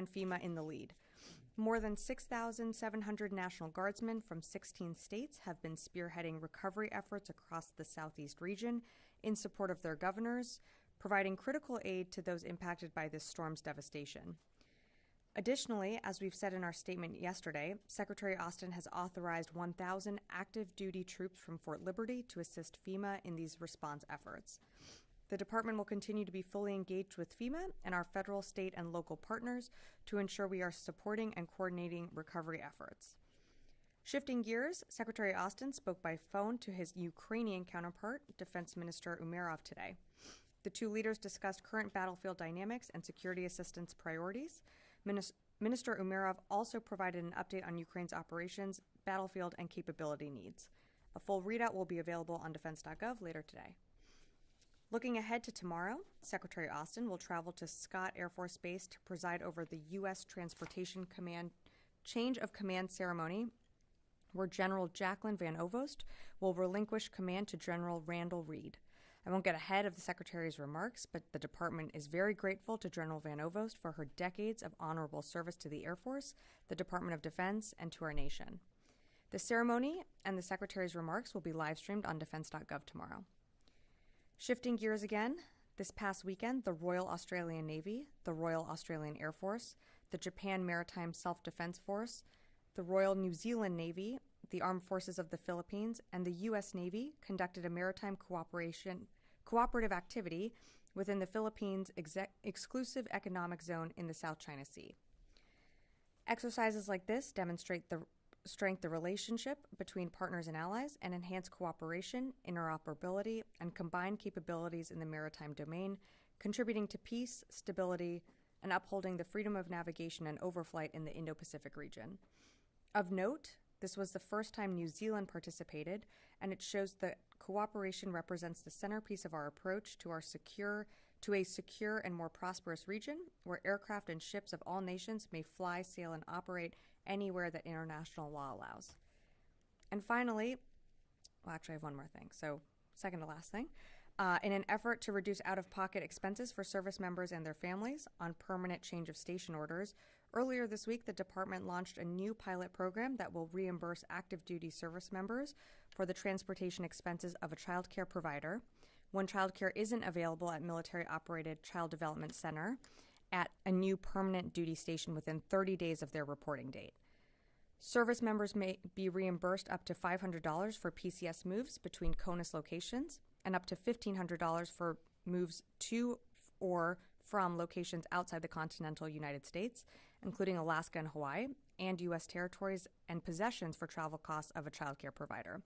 and FEMA in the lead. More than 6,700 National Guardsmen from 16 states have been spearheading recovery efforts across the Southeast region in support of their governors, providing critical aid to those impacted by this storm's devastation. Additionally, as we've said in our statement yesterday, Secretary Austin has authorized 1,000 active duty troops from Fort Liberty to assist FEMA in these response efforts. The department will continue to be fully engaged with FEMA and our federal, state, and local partners to ensure we are supporting and coordinating recovery efforts. Shifting gears, Secretary Austin spoke by phone to his Ukrainian counterpart, Defense Minister Umerov, today. The two leaders discussed current battlefield dynamics and security assistance priorities. Minister Umerov also provided an update on Ukraine's operations, battlefield, and capability needs. A full readout will be available on defense.gov later today. Looking ahead to tomorrow, Secretary Austin will travel to Scott Air Force Base to preside over the U.S. Transportation Command change of command ceremony, where General Jacqueline Van Ovost will relinquish command to General Randall Reed. I won't get ahead of the Secretary's remarks, but the department is very grateful to General Van Ovost for her decades of honorable service to the Air Force, the Department of Defense, and to our nation. The ceremony and the Secretary's remarks will be live-streamed on defense.gov tomorrow. Shifting gears again, this past weekend, the Royal Australian Navy, the Royal Australian Air Force, the Japan Maritime Self-Defense Force, the Royal New Zealand Navy, the Armed Forces of the Philippines, and the U.S. Navy conducted a maritime cooperative activity within the Philippines' exclusive economic zone in the South China Sea. Exercises like this demonstrate the strengthen the relationship between partners and allies, and enhance cooperation, interoperability, and combined capabilities in the maritime domain, contributing to peace, stability, and upholding the freedom of navigation and overflight in the Indo-Pacific region. Of note, this was the first time New Zealand participated, and it shows that cooperation represents the centerpiece of our approach to a secure and more prosperous region where aircraft and ships of all nations may fly, sail, and operate anywhere that international law allows. And finally, well, actually I have one more thing, so second to last thing. In an effort to reduce out-of-pocket expenses for service members and their families on permanent change of station orders, earlier this week the department launched a new pilot program that will reimburse active duty service members for the transportation expenses of a child care provider when child care isn't available at military-operated child development center at a new permanent duty station within 30 days of their reporting date. Service members may be reimbursed up to $500 for PCS moves between CONUS locations and up to $1,500 for moves to or from locations outside the continental United States, including Alaska and Hawaii, and U.S. territories, and possessions for travel costs of a child care provider.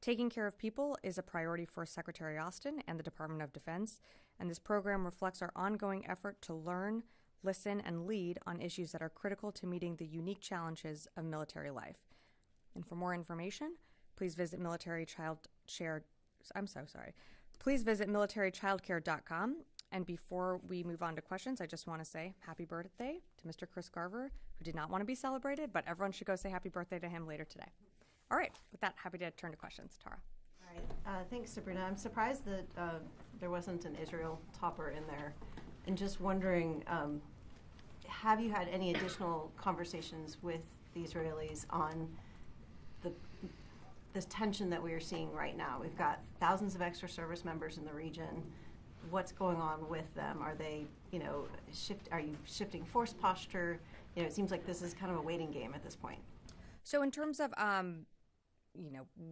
Taking care of people is a priority for Secretary Austin and the Department of Defense, and this program reflects our ongoing effort to learn, listen, and lead on issues that are critical to meeting the unique challenges of military life. And for more information, please visit Please visit militarychildcare.com. And before we move on to questions, I just want to say happy birthday to Mr. Chris Garver, who did not want to be celebrated, but everyone should go say happy birthday to him later today. All right, with that, happy to turn to questions. Tara. All right, thanks, Sabrina. I'm surprised that there wasn't an Israel topper in there. And just wondering, have you had any additional conversations with the Israelis on this tension that we are seeing right now? We've got thousands of extra service members in the region. What's going on with them? Are they, are you shifting force posture? It seems like this is kind of a waiting game at this point. So in terms of,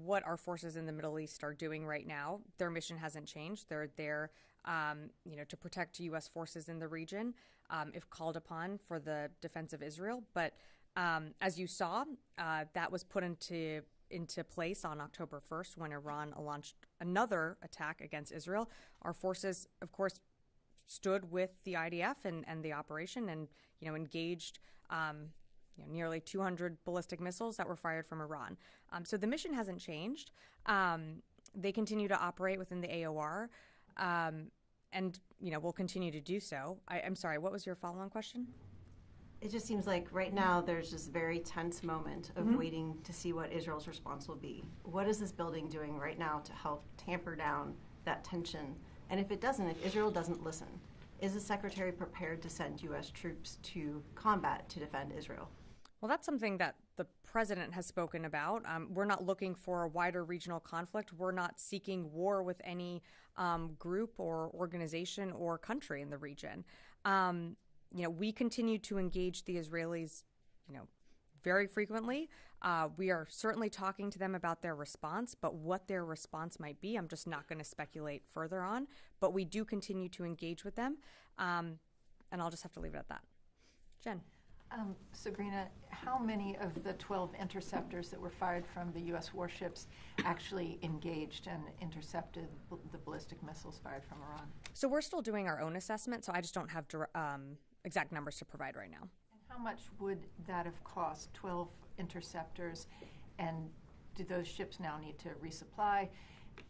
what our forces in the Middle East are doing right now, their mission hasn't changed. They're there, to protect U.S. forces in the region if called upon for the defense of Israel. But as you saw, that was put into place on October 1st when Iran launched another attack against Israel. Our forces, of course, stood with the IDF and the operation and, engaged nearly 200 ballistic missiles that were fired from Iran. So the mission hasn't changed. They continue to operate within the AOR, and, we'll continue to do so. I'm sorry, what was your follow-on question? It just seems like right now there's this very tense moment of waiting to see what Israel's response will be. What is this building doing right now to help tamper down that tension? And if Israel doesn't listen, Is the Secretary prepared to send U.S. troops to combat to defend Israel? Well, that's something that the president has spoken about. We're not looking for a wider regional conflict. We're not seeking war with any group or organization or country in the region. We continue to engage the Israelis, very frequently. We are certainly talking to them about their response, but what their response might be, I'm just not going to speculate further on. But we do continue to engage with them, and I'll just have to leave it at that. Jen. Sabrina, how many of the 12 interceptors that were fired from the U.S. warships actually engaged and intercepted the ballistic missiles fired from Iran? So we're still doing our own assessment, so I just don't have exact numbers to provide right now. And how much would that have cost, 12 interceptors, and do those ships now need to resupply?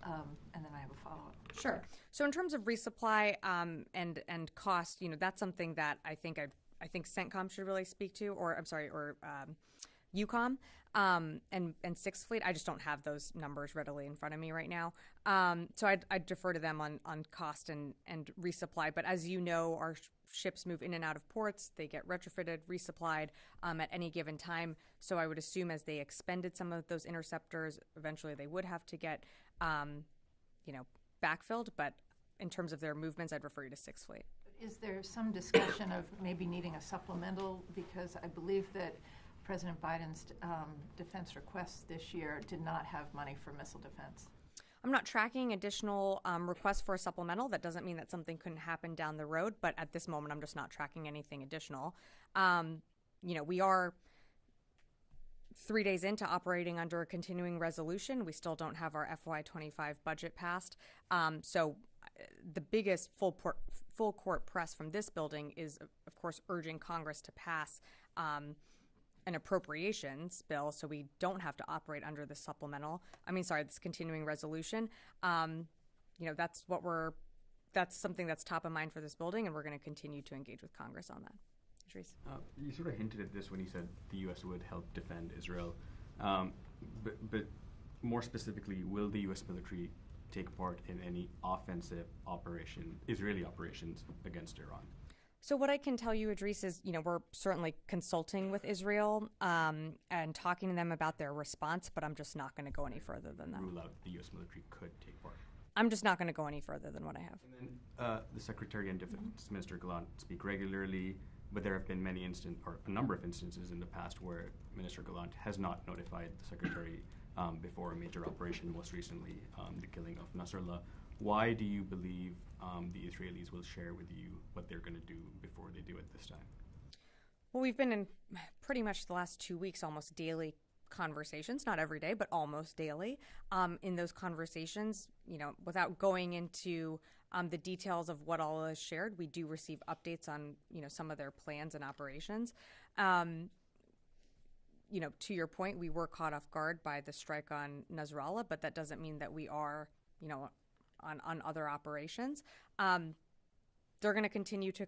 And then I have a follow-up. Sure. So in terms of resupply and cost, that's something that I think CENTCOM should really speak to, or EUCOM and Sixth Fleet. I just don't have those numbers readily in front of me right now. So I'd defer to them on cost and resupply. But as you know, our ships move in and out of ports. They get retrofitted, resupplied at any given time. So I would assume as they expended some of those interceptors, eventually they would have to get, backfilled. But in terms of their movements, I'd refer you to Sixth Fleet. Is there some discussion of maybe needing a supplemental? Because I believe that President Biden's defense requests this year did not have money for missile defense. I'm not tracking additional requests for a supplemental. That doesn't mean that something couldn't happen down the road, but at this moment, I'm just not tracking anything additional. We are 3 days into operating under a continuing resolution. We still don't have our FY25 budget passed. So the biggest full court press from this building is, of course, urging Congress to pass an appropriations bill so we don't have to operate under this this continuing resolution. That's something that's top of mind for this building, and we're going to continue to engage with Congress on that. Idris. You sort of hinted at this when you said the U.S. would help defend Israel. But more specifically, will the U.S. military take part in any offensive Israeli operations against Iran? So what I can tell you, Idris, is, we're certainly consulting with Israel and talking to them about their response, but I'm just not going to go any further than that. Rule out the U.S. military could take part. I'm just not going to go any further than what I have. And then the Secretary and Defense Minister Gallant speak regularly, but there have been a number of instances in the past where Minister Gallant has not notified the Secretary before a major operation, most recently the killing of Nasrallah. Why do you believe the Israelis will share with you what they're going to do before they do it this time? Well, we've been in pretty much the last 2 weeks almost daily conversations, not every day, but almost daily. In those conversations, without going into the details of what all is shared, we do receive updates on, some of their plans and operations. To your point, we were caught off guard by the strike on Nasrallah, but that doesn't mean that we are, on other operations. They're going to continue to,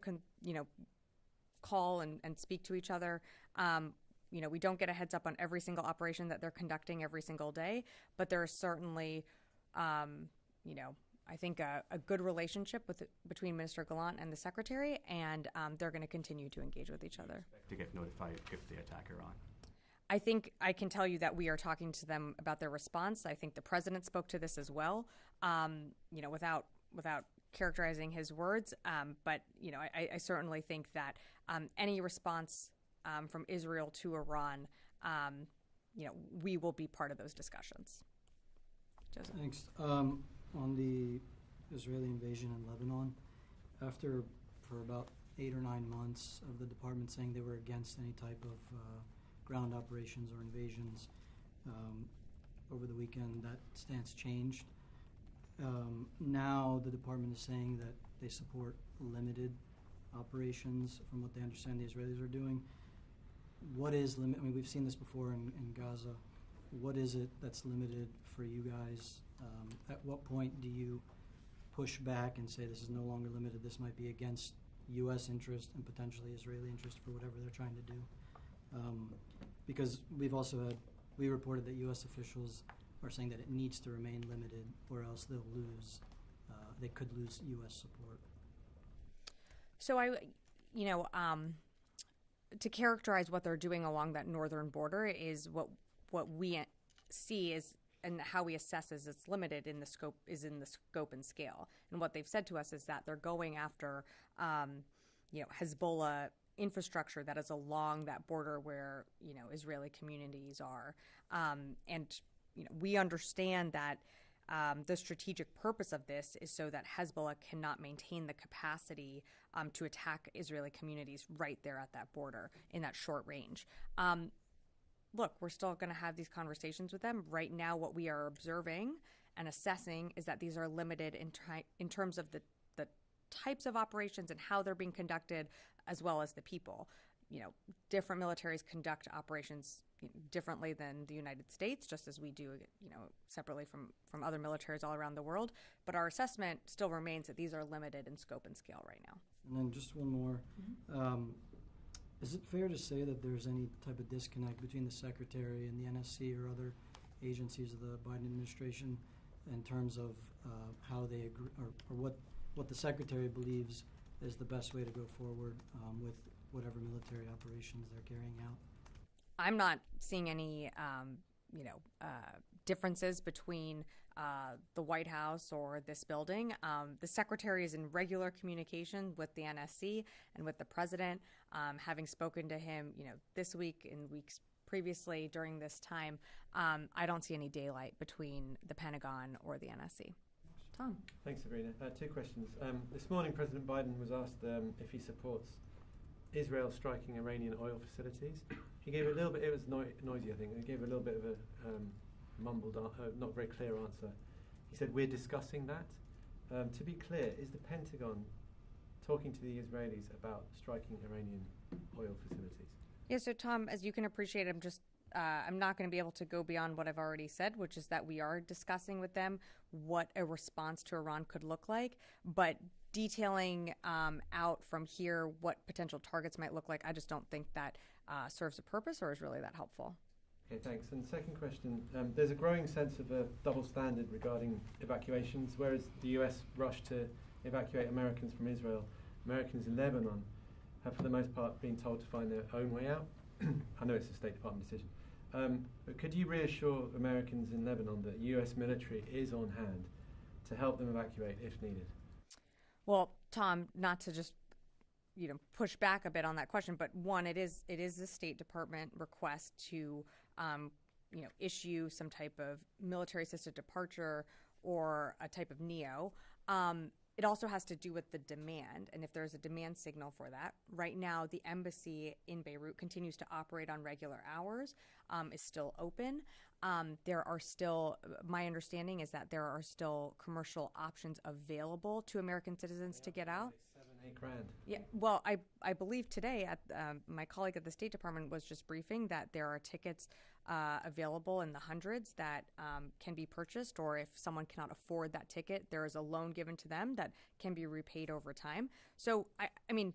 call and speak to each other. We don't get a heads up on every single operation that they're conducting every single day, but there's certainly, I think a good relationship between Minister Gallant and the Secretary, and they're going to continue to engage with each other. To get notified if they attack Iran. I think I can tell you that we are talking to them about their response. I think the president spoke to this as well, without characterizing his words. But I certainly think that any response from Israel to Iran, we will be part of those discussions. Joseph. Thanks. On the Israeli invasion in Lebanon, for about 8 or 9 months of the department saying they were against any type of ground operations or invasions, over the weekend that stance changed. Now the department is saying that they support limited operations from what they understand the Israelis are doing. What is we've seen this before in Gaza. What is it that's limited for you guys? At what point do you push back and say this is no longer limited, this might be against U.S. interest and potentially Israeli interest for whatever they're trying to do? Because we reported that U.S. officials are saying that it needs to remain limited or else they could lose U.S. support. So to characterize what they're doing along that northern border is what we see is, and how we assess is it's limited in the scope and scale. And what they've said to us is that they're going after, Hezbollah infrastructure that is along that border where, Israeli communities are. We understand that the strategic purpose of this is so that Hezbollah cannot maintain the capacity to attack Israeli communities right there at that border in that short range. Look, we're still going to have these conversations with them. Right now, what we are observing and assessing is that these are limited in terms of the types of operations and how they're being conducted, as well as the people. Different militaries conduct operations differently than the United States, just as we do, separately from other militaries all around the world. But our assessment still remains that these are limited in scope and scale right now. And then just one more. Is it fair to say that there's any type of disconnect between the Secretary and the NSC or other agencies of the Biden administration in terms of how they agree, or what the Secretary believes is the best way to go forward with whatever military operations they're carrying out? I'm not seeing any, differences between the White House or this building. The Secretary is in regular communication with the NSC and with the President. Having spoken to him, this week and weeks previously during this time, I don't see any daylight between the Pentagon or the NSC. Tom. Thanks, Sabrina. Two questions. This morning, President Biden was asked if he supports Israel striking Iranian oil facilities. He gave a little bit, it was noisy, I think. He gave a little bit of a mumbled, not very clear answer. He said, we're discussing that. To be clear, is the Pentagon talking to the Israelis about striking Iranian oil facilities? Yeah, so Tom, as you can appreciate, I'm not going to be able to go beyond what I've already said, which is that we are discussing with them what a response to Iran could look like. But detailing out from here what potential targets might look like, I just don't think that serves a purpose or is really that helpful. Okay, thanks. And second question, there's a growing sense of a double standard regarding evacuations. Whereas the US rushed to evacuate Americans from Israel, Americans in Lebanon have for the most part been told to find their own way out. I know it's a State Department decision. But could you reassure Americans in Lebanon that US military is on hand to help them evacuate if needed? Well, Tom, not to just push back a bit on that question, but one, it is the State Department request to issue some type of military assisted departure or a type of NEO. It also has to do with the demand, and if there's a demand signal for that. Right now, the embassy in Beirut continues to operate on regular hours, is still open. There are still, my understanding is that there are still commercial options available to American citizens to get out. Like $7-8 grand. Yeah, well, I believe today, my colleague at the State Department was just briefing that there are tickets available in the hundreds that can be purchased, or if someone cannot afford that ticket, there is a loan given to them that can be repaid over time. So, I mean,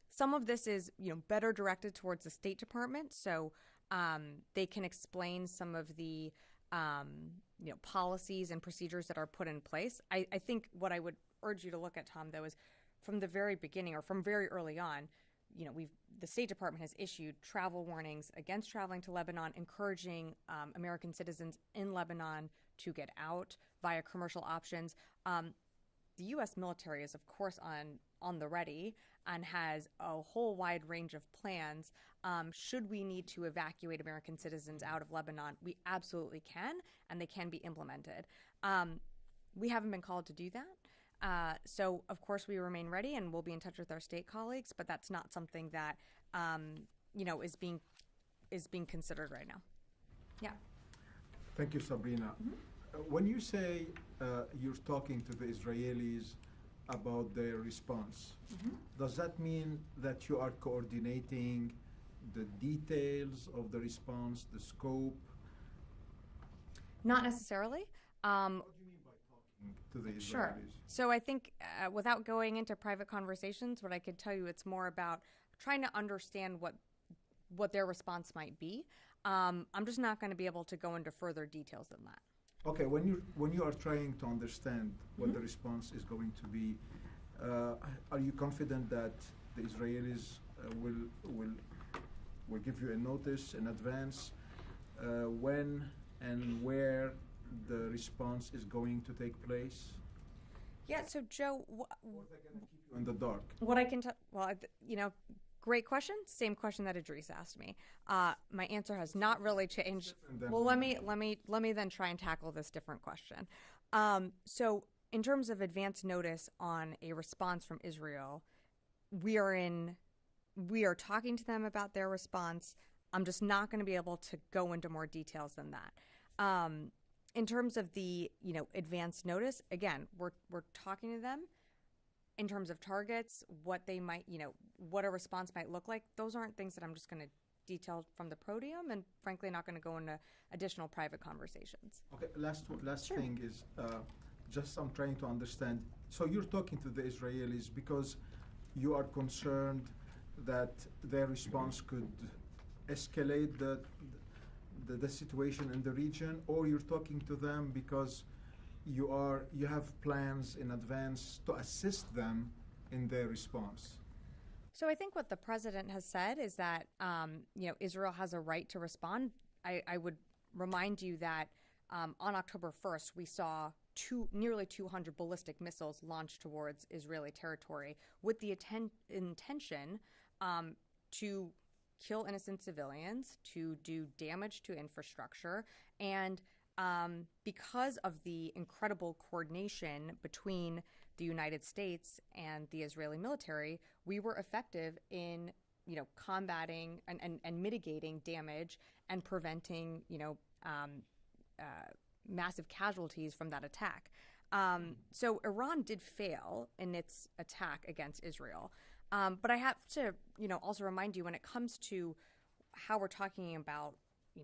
some of this is better directed towards the State Department, so they can explain some of the policies and procedures that are put in place. I think what I would urge you to look at, Tom, though, is from the very beginning or from very early on, the State Department has issued travel warnings against traveling to Lebanon, encouraging American citizens in Lebanon to get out via commercial options. The U.S. military is, of course, on the ready and has a whole wide range of plans. Should we need to evacuate American citizens out of Lebanon, we absolutely can, and they can be implemented. We haven't been called to do that. So, of course, we remain ready, and we'll be in touch with our state colleagues, but that's not something that, is being considered right now. Yeah. Thank you, Sabrina. When you say you're talking to the Israelis about their response, does that mean that you are coordinating the details of the response, the scope? Not necessarily. What do you mean by talking to the Israelis? Sure. So I think without going into private conversations, what I could tell you, it's more about trying to understand what their response might be. I'm just not going to be able to go into further details than that. Okay, when you are trying to understand what the response is going to be, Are you confident that the Israelis will give you a notice in advance when and where the response is going to take place? Yeah, so Joe, Or they're going to keep you in the dark? what I can tell, well, great question. Same question that Idris asked me. My answer has not really changed. Well, let me then try and tackle this different question. So, in terms of advance notice on a response from Israel, we are talking to them about their response. I'm just not going to be able to go into more details than that. In terms of the advance notice, again, we're talking to them in terms of targets, what they might what a response might look like. Those aren't things that I'm just going to detail from the podium, and frankly, not going to go into additional private conversations. Okay, last thing is just I'm trying to understand. So you're talking to the Israelis because you are concerned that their response could escalate the situation in the region, or you're talking to them because you have plans in advance to assist them in their response? So I think what the president has said is that Israel has a right to respond. I would remind you that on October 1st, we saw nearly 200 ballistic missiles launched towards Israeli territory with the intention to kill innocent civilians, to do damage to infrastructure, and because of the incredible coordination between the United States and the Israeli military, we were effective in combating and mitigating damage and preventing massive casualties from that attack. So Iran did fail in its attack against Israel. But I have to, also remind you when it comes to how we're talking about,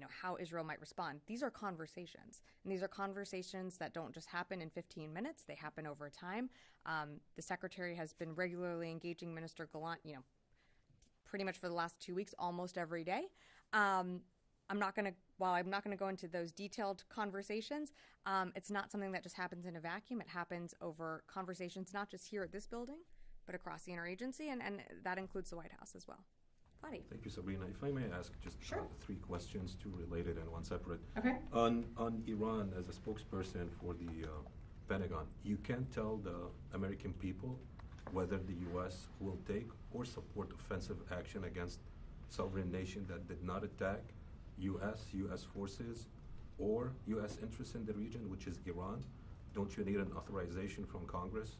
how Israel might respond, these are conversations. And these are conversations that don't just happen in 15 minutes. They happen over time. The secretary has been regularly engaging Minister Gallant, pretty much for the last 2 weeks, almost every day. I'm not going to go into those detailed conversations, it's not something that just happens in a vacuum. It happens over conversations, not just here at this building, but across the interagency, and that includes the White House as well. Fadi. Thank you, Sabrina. If I may ask just three questions, two related and one separate. Okay. On Iran, as a spokesperson for the Pentagon, you can't tell the American people whether the U.S. will take or support offensive action against sovereign nation that did not attack U.S. forces or U.S. interests in the region, which is Iran. Don't you need an authorization from Congress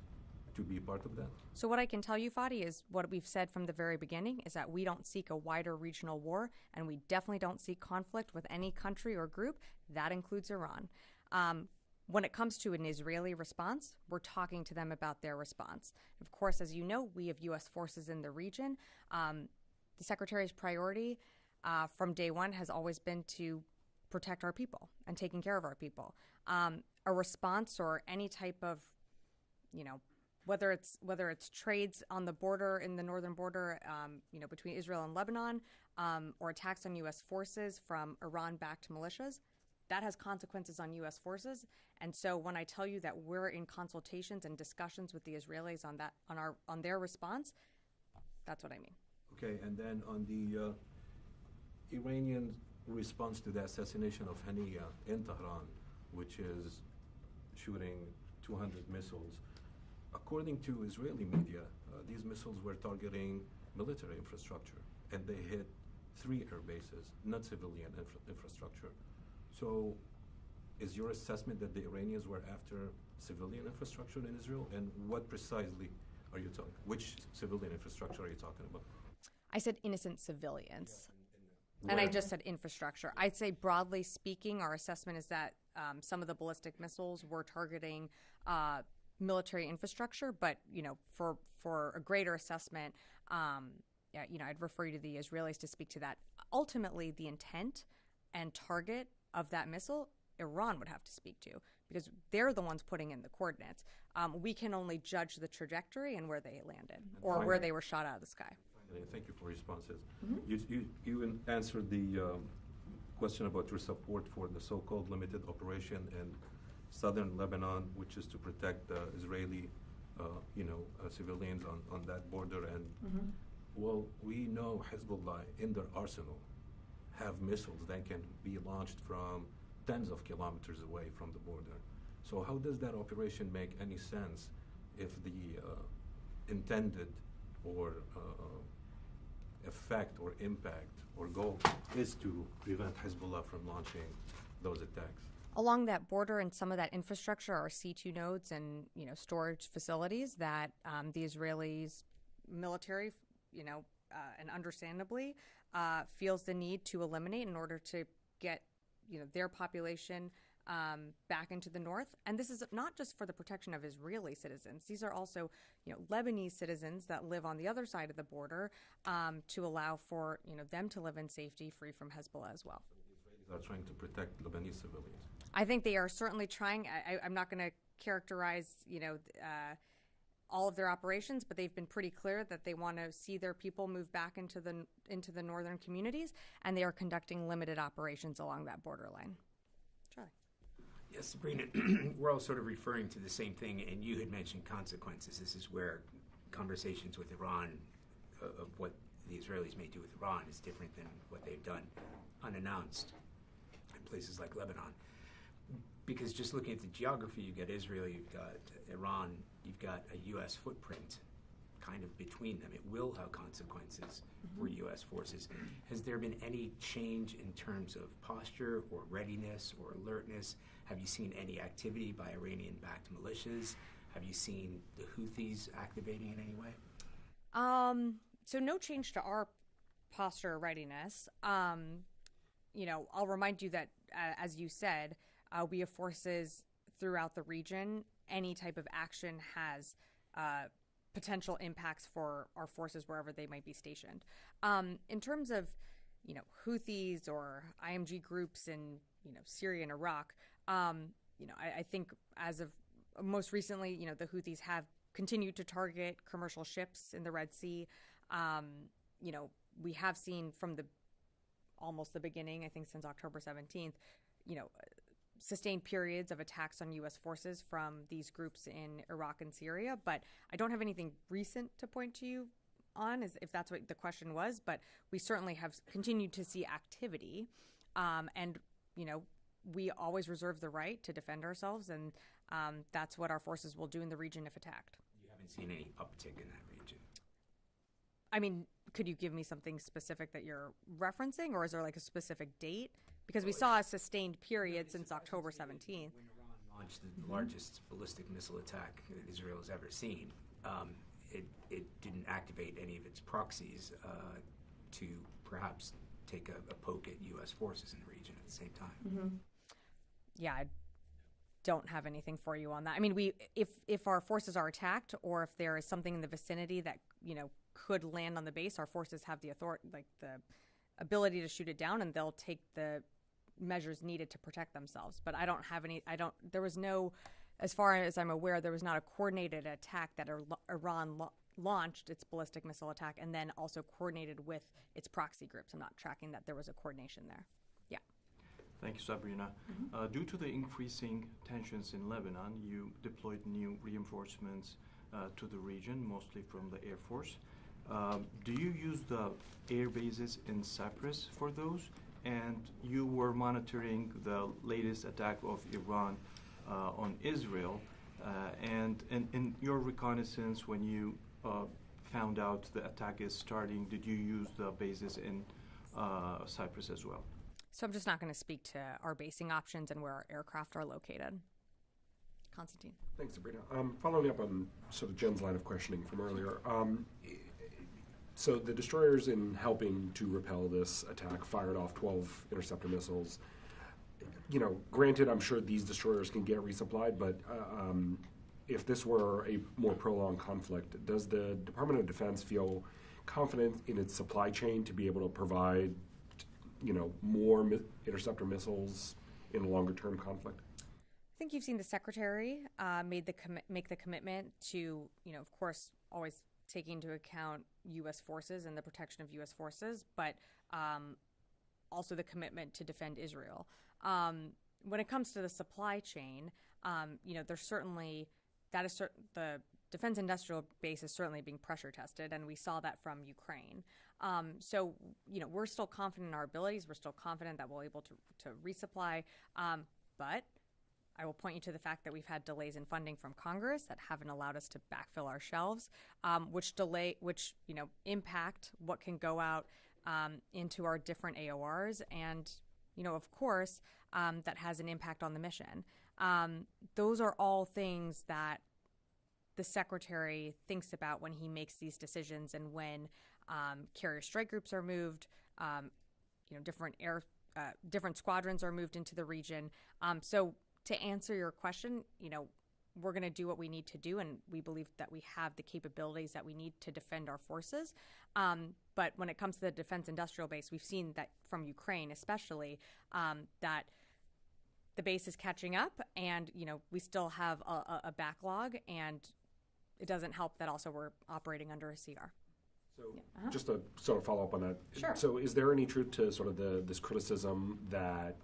to be part of that? So what I can tell you, Fadi, is what we've said from the very beginning is that we don't seek a wider regional war, and we definitely don't seek conflict with any country or group. That includes Iran. When it comes to an Israeli response, we're talking to them about their response. Of course, as you know, we have U.S. forces in the region. The Secretary's priority from day one has always been to protect our people and taking care of our people. A response or any type of, whether it's trades on the border, in the northern border, between Israel and Lebanon, or attacks on U.S. forces from Iran-backed militias, that has consequences on U.S. forces. And so when I tell you that we're in consultations and discussions with the Israelis on their response, that's what I mean. Okay, and then on the Iranian response to the assassination of Helene in Tehran, which is shooting 200 missiles. According to Israeli media, these missiles were targeting military infrastructure, and they hit 3 air bases, not civilian infrastructure. So is your assessment that the Iranians were after civilian infrastructure in Israel? And what precisely are you talking? Which civilian infrastructure are you talking about? I said innocent civilians. And I just said infrastructure. I'd say broadly speaking, our assessment is that some of the ballistic missiles were targeting military infrastructure, but for a greater assessment, I'd refer you to the Israelis to speak to that. Ultimately, the intent and target of that missile, Iran would have to speak to, because they're the ones putting in the coordinates. We can only judge the trajectory and where they landed, or where they were shot out of the sky. Thank you for your responses. You answered the question about your support for the so-called limited operation in southern Lebanon, which is to protect the Israeli civilians on that border. And well, we know Hezbollah in their arsenal have missiles that can be launched from tens of kilometers away from the border. So how does that operation make any sense if the intended or effect or impact or goal is to prevent Hezbollah from launching those attacks? Along that border and some of that infrastructure are C2 nodes and storage facilities that the Israelis military, and understandably, feels the need to eliminate in order to get their population back into the north. And this is not just for the protection of Israeli citizens. These are also Lebanese citizens that live on the other side of the border to allow for them to live in safety free from Hezbollah as well. So the Israelis are trying to protect Lebanese civilians. I think they are certainly trying. I'm not going to characterize all of their operations, but they've been pretty clear that they want to see their people move back into the northern communities, and they are conducting limited operations along that borderline. Charlie. Yes, Sabrina, we're all sort of referring to the same thing, and you had mentioned consequences. This is where conversations with Iran of what the Israelis may do with Iran is different than what they've done unannounced in places like Lebanon. Because just looking at the geography, you've got Israel, you've got Iran, you've got a U.S. footprint kind of between them. It will have consequences for U.S. forces. Has there been any change in terms of posture or readiness or alertness? Have you seen any activity by Iranian-backed militias? Have you seen the Houthis activating in any way? So no change to our posture or readiness. I'll remind you that, as you said, we have forces throughout the region. Any type of action has potential impacts for our forces wherever they might be stationed. In terms of, Houthis or IMG groups in, Syria and Iraq, I think as of most recently, the Houthis have continued to target commercial ships in the Red Sea. We have seen from almost the beginning, I think since October 17th, sustained periods of attacks on U.S. forces from these groups in Iraq and Syria, but I don't have anything recent to point to you on, if that's what the question was, but we certainly have continued to see activity, and we always reserve the right to defend ourselves, and that's what our forces will do in the region if attacked. You haven't seen any uptick in that region? I mean, could you give me something specific that you're referencing, or is there like a specific date? Because we saw a sustained period since October 17th. When Iran launched the largest ballistic missile attack that Israel has ever seen, it didn't activate any of its proxies to perhaps take a poke at U.S. forces in the region at the same time. Yeah, I don't have anything for you on that. I mean, if our forces are attacked, or if there is something in the vicinity that could land on the base, our forces have the ability to shoot it down, and they'll take the measures needed to protect themselves. But I don't have any. There was no, as far as I'm aware, there was not a coordinated attack that Iran launched its ballistic missile attack and then also coordinated with its proxy groups. I'm not tracking that there was a coordination there. Yeah. Thank you, Sabrina. Due to the increasing tensions in Lebanon, you deployed new reinforcements to the region, mostly from the Air Force. Do you use the air bases in Cyprus for those? And you were monitoring the latest attack of Iran on Israel. And in your reconnaissance, when you found out the attack is starting, did you use the bases in Cyprus as well? So I'm just not going to speak to our basing options and where our aircraft are located. Constantine. Thanks, Sabrina. Following up on sort of Jen's line of questioning from earlier, so the destroyers, in helping to repel this attack, fired off 12 interceptor missiles. Granted, I'm sure these destroyers can get resupplied, but if this were a more prolonged conflict, does the Department of Defense feel confident in its supply chain to be able to provide, more interceptor missiles in a longer-term conflict? I think you've seen the Secretary make the commitment to, of course, always taking into account U.S. forces and the protection of U.S. forces, but also the commitment to defend Israel. When it comes to the supply chain, there's certainly the defense industrial base is certainly being pressure tested, and we saw that from Ukraine. So, we're still confident in our abilities. We're still confident that we'll be able to resupply. But I will point you to the fact that we've had delays in funding from Congress that haven't allowed us to backfill our shelves, which impact what can go out into our different AORs, and of course, that has an impact on the mission. Those are all things that the Secretary thinks about when he makes these decisions, and when carrier strike groups are moved, different squadrons are moved into the region. So to answer your question, we're going to do what we need to do, and we believe that we have the capabilities that we need to defend our forces. But when it comes to the defense industrial base, we've seen that from Ukraine especially, that the base is catching up, and we still have a backlog, and it doesn't help that also we're operating under a CR. So just to sort of follow up on that. Sure. So is there any truth to sort of this criticism that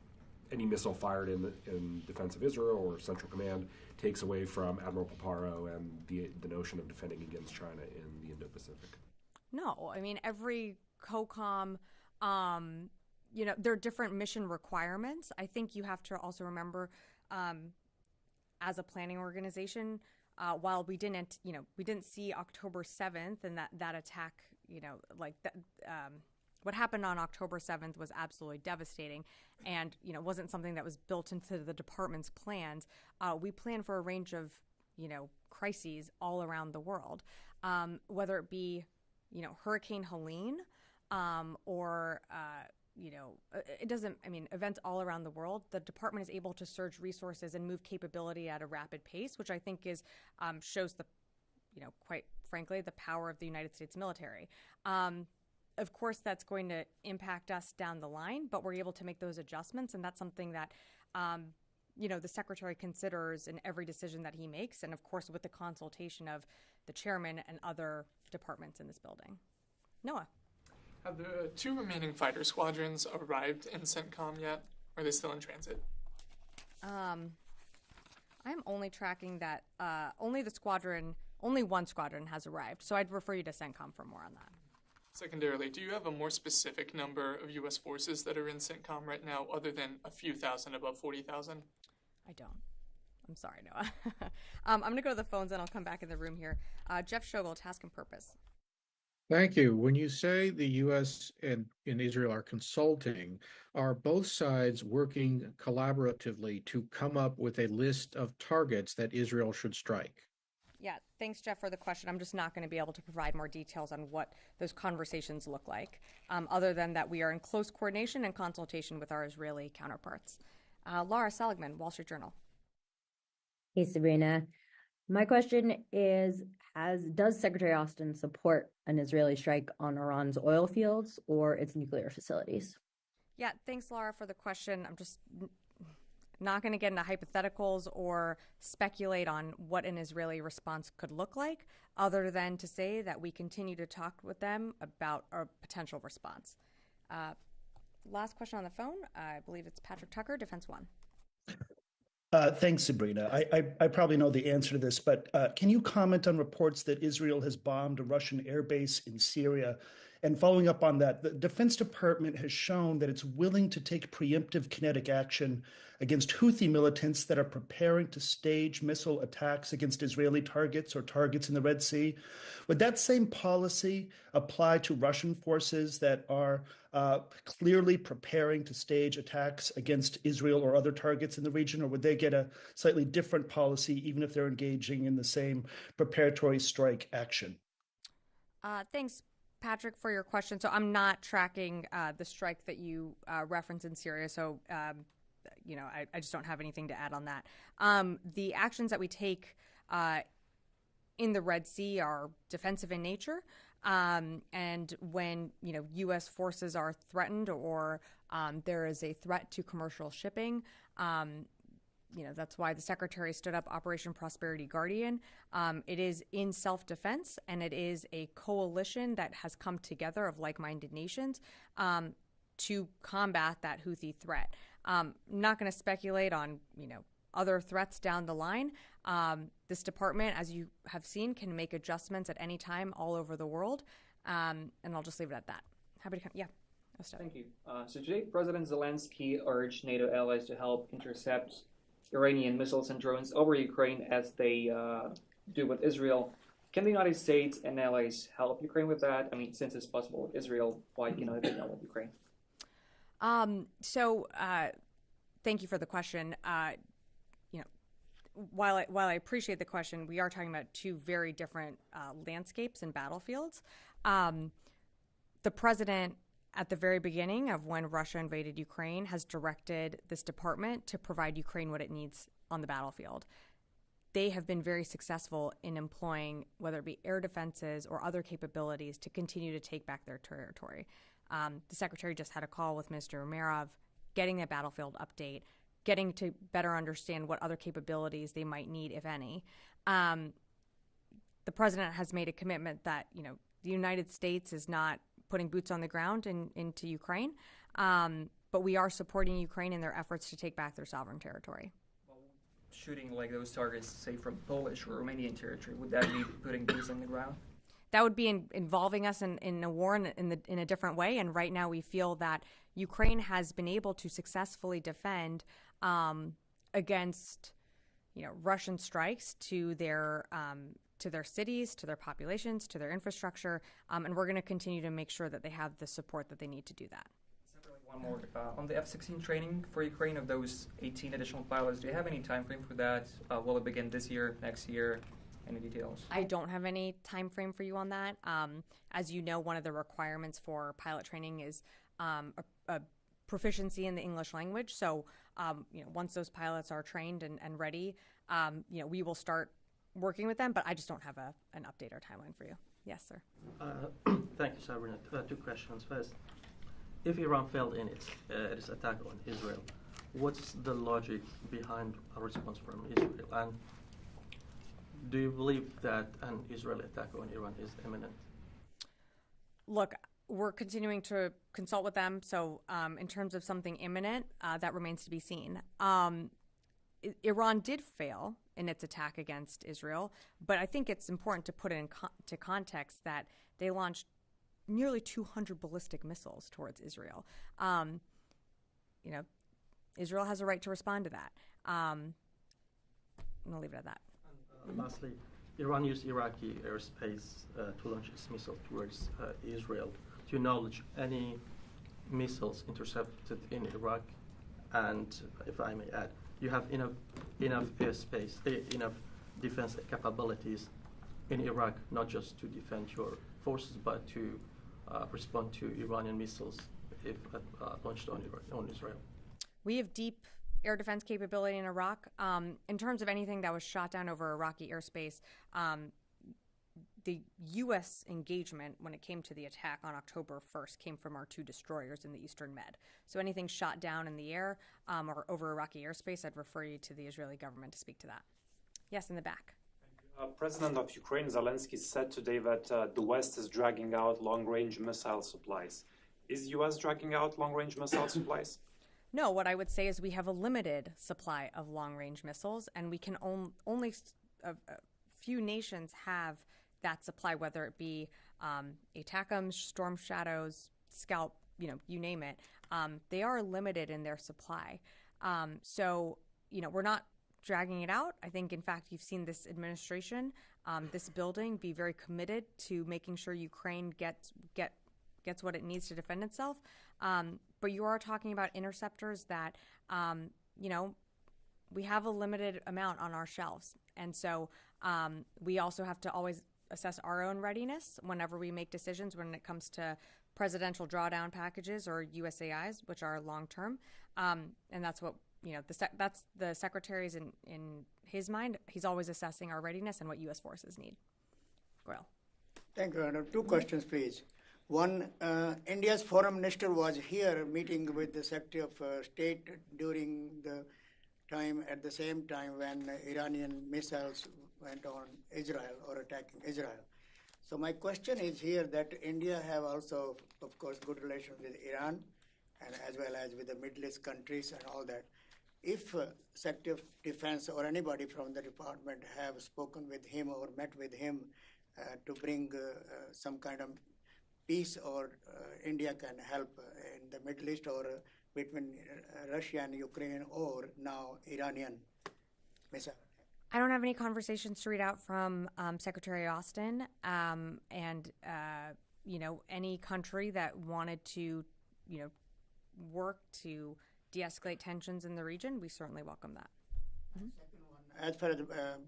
any missile fired in defense of Israel or Central Command takes away from Admiral Paparo and the notion of defending against China in the Indo-Pacific? No, I mean, every COCOM, there are different mission requirements. I think you have to also remember, as a planning organization, while we didn't see October 7th and that attack, what happened on October 7th was absolutely devastating, and wasn't something that was built into the department's plans. We plan for a range of crises all around the world, whether it be Hurricane Helene, or it doesn't. I mean, events all around the world. The department is able to surge resources and move capability at a rapid pace, which I think shows the, quite frankly, the power of the United States military. Of course, that's going to impact us down the line, but we're able to make those adjustments, and that's something that, the Secretary considers in every decision that he makes, and of course with the consultation of the chairman and other departments in this building. Noah. Have the 2 remaining fighter squadrons arrived in CENTCOM yet? Or are they still in transit? I'm only tracking that only one squadron has arrived, so I'd refer you to CENTCOM for more on that. Secondarily, do you have a more specific number of U.S. forces that are in CENTCOM right now, other than a few thousand above 40,000? I don't. I'm sorry, Noah. I'm going to go to the phones, and I'll come back in the room here. Jeff Shogel, Task and Purpose. Thank you. When you say the U.S. and Israel are consulting, are both sides working collaboratively to come up with a list of targets that Israel should strike? Yeah, thanks, Jeff, for the question. I'm just not going to be able to provide more details on what those conversations look like, other than that we are in close coordination and consultation with our Israeli counterparts. Laura Seligman, Wall Street Journal. Hey, Sabrina. My question is, does Secretary Austin support an Israeli strike on Iran's oil fields or its nuclear facilities? Yeah, thanks, Laura, for the question. I'm just not going to get into hypotheticals or speculate on what an Israeli response could look like, other than to say that we continue to talk with them about our potential response. Last question on the phone. I believe it's Patrick Tucker, Defense One. Thanks, Sabrina. I probably know the answer to this, but can you comment on reports that Israel has bombed a Russian airbase in Syria? And following up on that, the Defense Department has shown that it's willing to take preemptive kinetic action against Houthi militants that are preparing to stage missile attacks against Israeli targets or targets in the Red Sea. Would that same policy apply to Russian forces that are clearly preparing to stage attacks against Israel or other targets in the region, or would they get a slightly different policy even if they're engaging in the same preparatory strike action? Thanks, Patrick, for your question. So I'm not tracking the strike that you referenced in Syria, so I just don't have anything to add on that. The actions that we take in the Red Sea are defensive in nature, and when U.S. forces are threatened or there is a threat to commercial shipping, that's why the Secretary stood up Operation Prosperity Guardian. It is in self-defense, and it is a coalition that has come together of like-minded nations to combat that Houthi threat. I'm not going to speculate on, other threats down the line. This department, as you have seen, can make adjustments at any time all over the world. And I'll just leave it at that. Happy to come. Yeah. Thank you. So today, President Zelensky urged NATO allies to help intercept Iranian missiles and drones over Ukraine as they do with Israel. Can the United States and allies help Ukraine with that? I mean, since it's possible with Israel, why cannot it be done with Ukraine? Thank you for the question. While I appreciate the question, we are talking about two very different landscapes and battlefields. The president, at the very beginning of when Russia invaded Ukraine, has directed this department to provide Ukraine what it needs on the battlefield. They have been very successful in employing, whether it be air defenses or other capabilities, to continue to take back their territory. The secretary just had a call with Minister Umerov, getting a battlefield update, getting to better understand what other capabilities they might need, if any. The president has made a commitment that, the United States is not putting boots on the ground into Ukraine, but we are supporting Ukraine in their efforts to take back their sovereign territory. Shooting like those targets, say from Polish or Romanian territory, would that be putting boots on the ground? That would be involving us in a war in a different way. And right now we feel that Ukraine has been able to successfully defend against, Russian strikes to their cities, to their populations, to their infrastructure, and we're going to continue to make sure that they have the support that they need to do that. One more. On the F-16 training for Ukraine of those 18 additional pilots, do you have any time frame for that? Will it begin this year, next year? Any details? I don't have any time frame for you on that. As you know, one of the requirements for pilot training is a proficiency in the English language. So, once those pilots are trained and ready, we will start working with them, but I just don't have an update or timeline for you. Yes, sir. Thank you, Sabrina. Two questions. First, if Iran failed in its attack on Israel, what's the logic behind a response from Israel? And do you believe that an Israeli attack on Iran is imminent? Look, we're continuing to consult with them. So in terms of something imminent, that remains to be seen. Iran did fail in its attack against Israel, but I think it's important to put it into context that they launched nearly 200 ballistic missiles towards Israel. Israel has a right to respond to that. I'm going to leave it at that. Lastly, Iran used Iraqi airspace to launch its missile towards Israel. To your knowledge, any missiles intercepted in Iraq? And if I may add, you have enough airspace, enough defense capabilities in Iraq, not just to defend your forces, but to respond to Iranian missiles if launched on Israel. We have deep air defense capability in Iraq. In terms of anything that was shot down over Iraqi airspace, the U.S. engagement when it came to the attack on October 1st came from our two destroyers in the Eastern Med. So anything shot down in the air or over Iraqi airspace, I'd refer you to the Israeli government to speak to that. Yes, in the back. President of Ukraine, Zelensky, said today that the West is dragging out long-range missile supplies. Is the U.S. dragging out long-range missile supplies? No, what I would say is we have a limited supply of long-range missiles, and we can only a few nations have that supply, whether it be ATACMS, Storm Shadows, Scalp, you name it. They are limited in their supply. So, we're not dragging it out. I think, in fact, you've seen this administration, this building, be very committed to making sure Ukraine gets what it needs to defend itself. But you are talking about interceptors that, we have a limited amount on our shelves. And so we also have to always assess our own readiness whenever we make decisions when it comes to presidential drawdown packages or USAIs, which are long-term. And that's what, that's the secretary's in his mind. He's always assessing our readiness and what U.S. forces need. Goyal. Thank you, Madam. Two questions, please. One, India's foreign minister was here meeting with the Secretary of State during the time, at the same time when Iranian missiles went on Israel or attacking Israel. So my question is here that India have also, of course, good relations with Iran and as well as with the Middle East countries and all that. if Secretary of Defense or anybody from the department have spoken with him or met with him to bring some kind of peace, or India can help in the Middle East, or between Russia and Ukraine, or now Iranian missile. I don't have any conversations to read out from Secretary Austin, and any country that wanted to, work to de-escalate tensions in the region, we certainly welcome that. Mm-hmm. As far as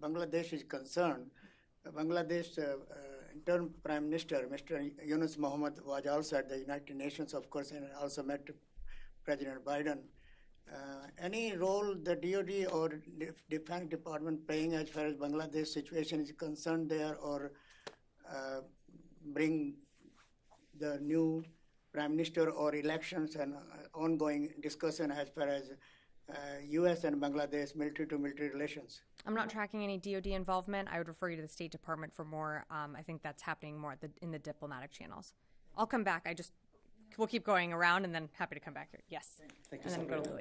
Bangladesh is concerned, Bangladesh interim Prime Minister, Mr. Yunus Mohammed, was also at the United Nations, of course, and also met President Biden. Any role the DoD or Defense Department playing as far as Bangladesh situation is concerned there, or bring the new Prime Minister or elections and ongoing discussion as far as U.S. and Bangladesh military-to-military relations? I'm not tracking any DoD involvement. I would refer you to the State Department for more. I think that's happening more in the diplomatic channels. I'll come back. We'll keep going around, and then happy to come back here. Yes. Thank you, and then Sabrina. go to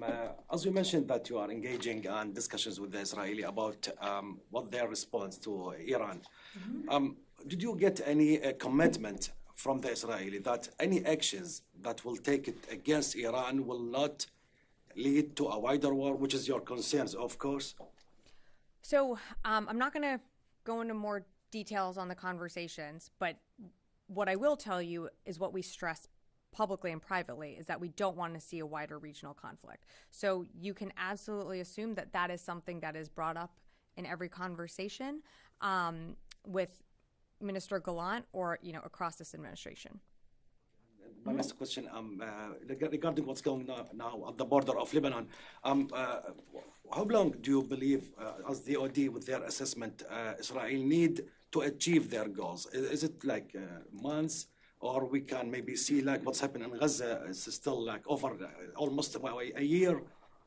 Louis. As you mentioned that you are engaging in discussions with the Israeli about what their response to Iran. Mm-hmm. Did you get any commitment from the Israeli that any actions that will take it against Iran will not lead to a wider war, which is your concerns, of course? So I'm not going to go into more details on the conversations, but what I will tell you is what we stress publicly and privately is that we don't want to see a wider regional conflict. So you can absolutely assume that that is something that is brought up in every conversation with Minister Gallant or, across this administration. My next question, regarding what's going on now at the border of Lebanon, how long do you believe, as DoD with their assessment, Israel need to achieve their goals? Is it like months, or we can maybe see like what's happening in Gaza is still like over almost a year,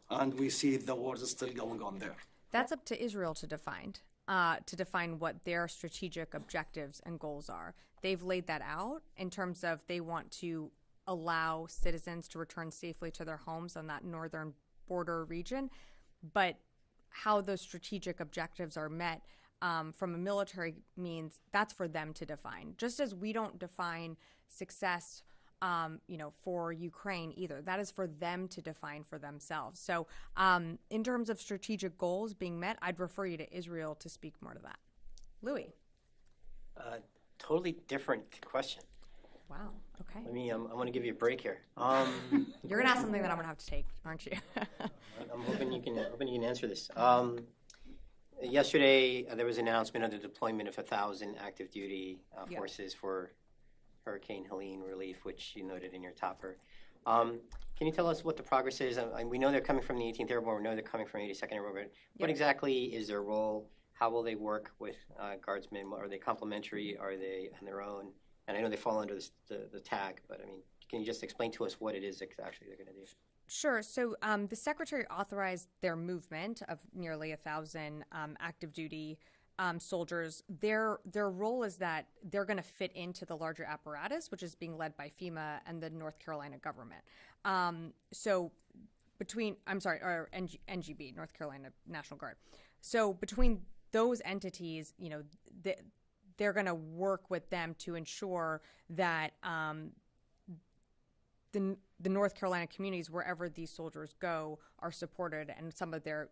and we see the war is still going on there? That's up to Israel to define what their strategic objectives and goals are. They've laid that out in terms of they want to allow citizens to return safely to their homes on that northern border region. But how those strategic objectives are met from a military means, that's for them to define. Just as we don't define success for Ukraine either. That is for them to define for themselves. So in terms of strategic goals being met, I'd refer you to Israel to speak more to that. Louis. Totally different question. Wow. Okay. I'm going to give you a break here. You're going to ask something that I'm going to have to take, aren't you? I'm hoping you can answer this. Yesterday, there was an announcement of the deployment of 1,000 active duty forces for Hurricane Helene relief, which you noted in your topper. Can you tell us what the progress is? We know they're coming from the 18th Airborne. We know they're coming from 82nd Airborne. What exactly is their role? How will they work with guardsmen? Are they complementary? Are they on their own? And I know they fall under the tag, but can you just explain to us what it is actually they're going to do? Sure. So the Secretary authorized their movement of nearly 1,000 active duty soldiers. Their role is that they're going to fit into the larger apparatus, which is being led by FEMA and the North Carolina government. NGB, North Carolina National Guard. So between those entities, they're going to work with them to ensure that the North Carolina communities, wherever these soldiers go, are supported. And some of the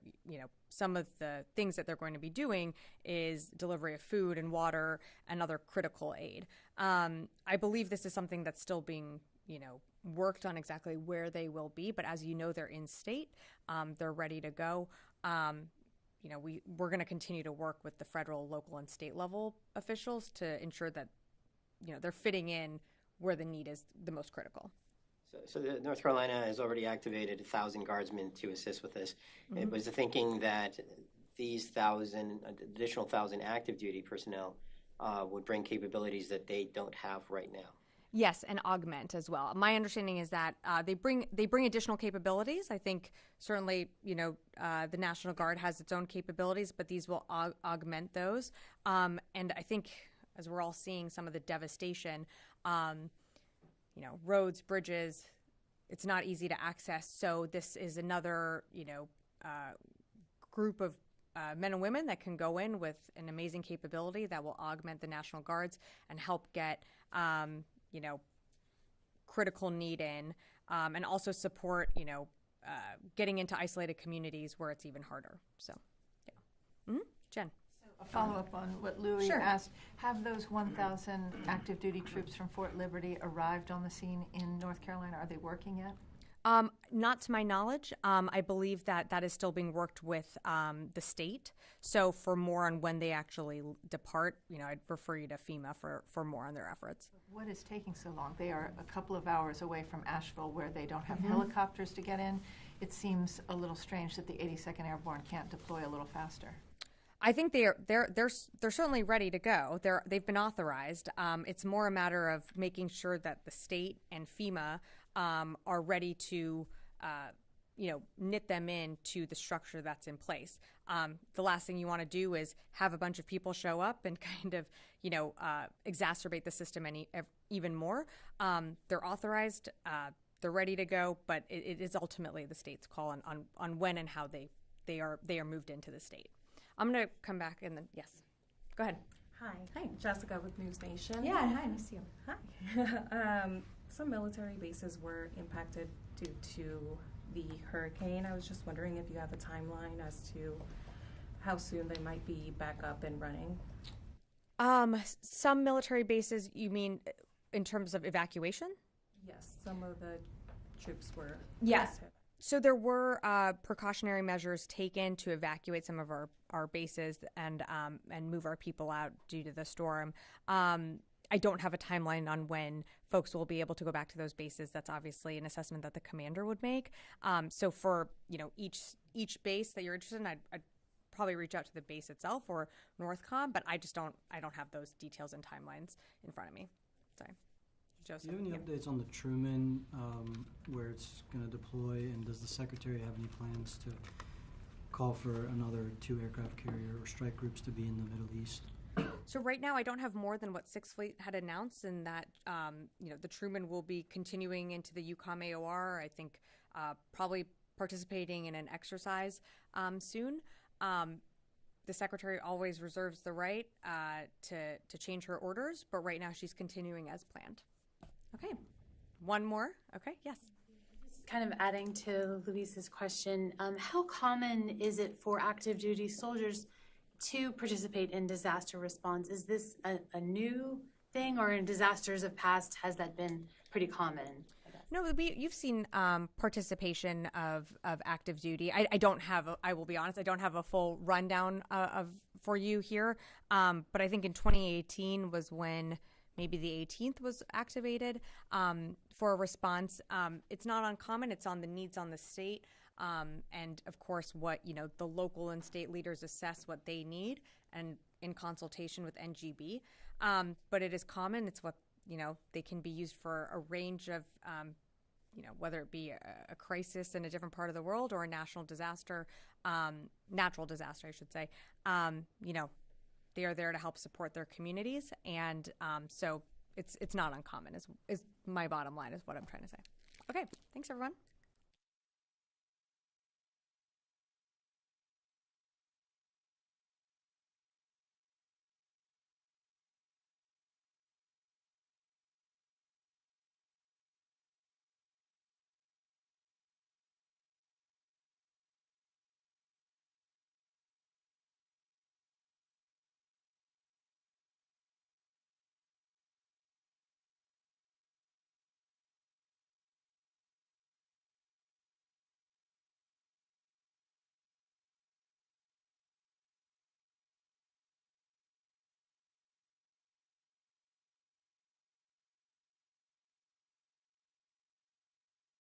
things that they're going to be doing is delivery of food and water and other critical aid. I believe this is something that's still being, worked on exactly where they will be. But as you know, they're in state. They're ready to go. We're going to continue to work with the federal, local, and state level officials to ensure that, they're fitting in where the need is the most critical. So the North Carolina has already activated 1,000 guardsmen to assist with this. Mm-hmm. It was the thinking that these additional 1,000 active duty personnel would bring capabilities that they don't have right now. Yes, and augment as well. My understanding is that they bring additional capabilities. I think certainly, the National Guard has its own capabilities, but these will augment those. And I think as we're all seeing some of the devastation, roads, bridges, it's not easy to access. So this is another, group of men and women that can go in with an amazing capability that will augment the National Guards and help get, critical need in, and also support, getting into isolated communities where it's even harder. So, yeah. Jen. A follow-up on what Louis Sure. asked. Have those 1,000 active duty troops from Fort Liberty arrived on the scene in North Carolina? Are they working yet? Not to my knowledge. I believe that is still being worked with the state. So for more on when they actually depart, I'd refer you to FEMA for more on their efforts. What is taking so long? They are a couple of hours away from Asheville, where they don't have Mhm. helicopters to get in. It seems a little strange that the 82nd Airborne can't deploy a little faster. I think they're certainly ready to go. They've been authorized. It's more a matter of making sure that the state and FEMA are ready to, knit them into the structure that's in place. The last thing you want to do is have a bunch of people show up and kind of, exacerbate the system even more. They're authorized. They're ready to go, but it is ultimately the state's call on when and how they are moved into the state. I'm going to come back and then, yes, go ahead. Hi, Jessica with News Nation. Yeah, hi, nice to see you. Hi. Some military bases were impacted due to the hurricane. I was just wondering if you have a timeline as to how soon they might be back up and running. Some military bases, you mean in terms of evacuation? Yes, some of the troops were. Yes. So there were precautionary measures taken to evacuate some of our bases and move our people out due to the storm. I don't have a timeline on when folks will be able to go back to those bases. That's obviously an assessment that the commander would make. So for each base that you're interested in, I'd probably reach out to the base itself or Northcom, but I don't have those details and timelines in front of me. Sorry. Joseph. Do you have any updates on the Truman, where it's going to deploy, and does the Secretary have any plans to call for another 2 aircraft carrier or strike groups to be in the Middle East? So right now I don't have more than what Sixth Fleet had announced, and that the Truman will be continuing into the UCOM AOR. I think probably participating in an exercise soon. The Secretary always reserves the right to change her orders, but right now she's continuing as planned. Okay, one more. Okay, yes. Kind of adding to Luis's question, how common is it for active duty soldiers to participate in disaster response? Is this a new thing, or in disasters of past has that been pretty common? No, you've seen participation of active duty. I will be honest, I don't have a full rundown for you here, but I think in 2018 was when maybe the 18th was activated for a response. It's not uncommon. It's on the needs on the state. And of course, what the local and state leaders assess what they need, and in consultation with NGB. But it is common. It's what they can be used for a range of, whether it be a crisis in a different part of the world or a national disaster, natural disaster, I should say. They are there to help support their communities, and so it's not uncommon. Is my bottom line is what I'm trying to say. Okay, thanks everyone.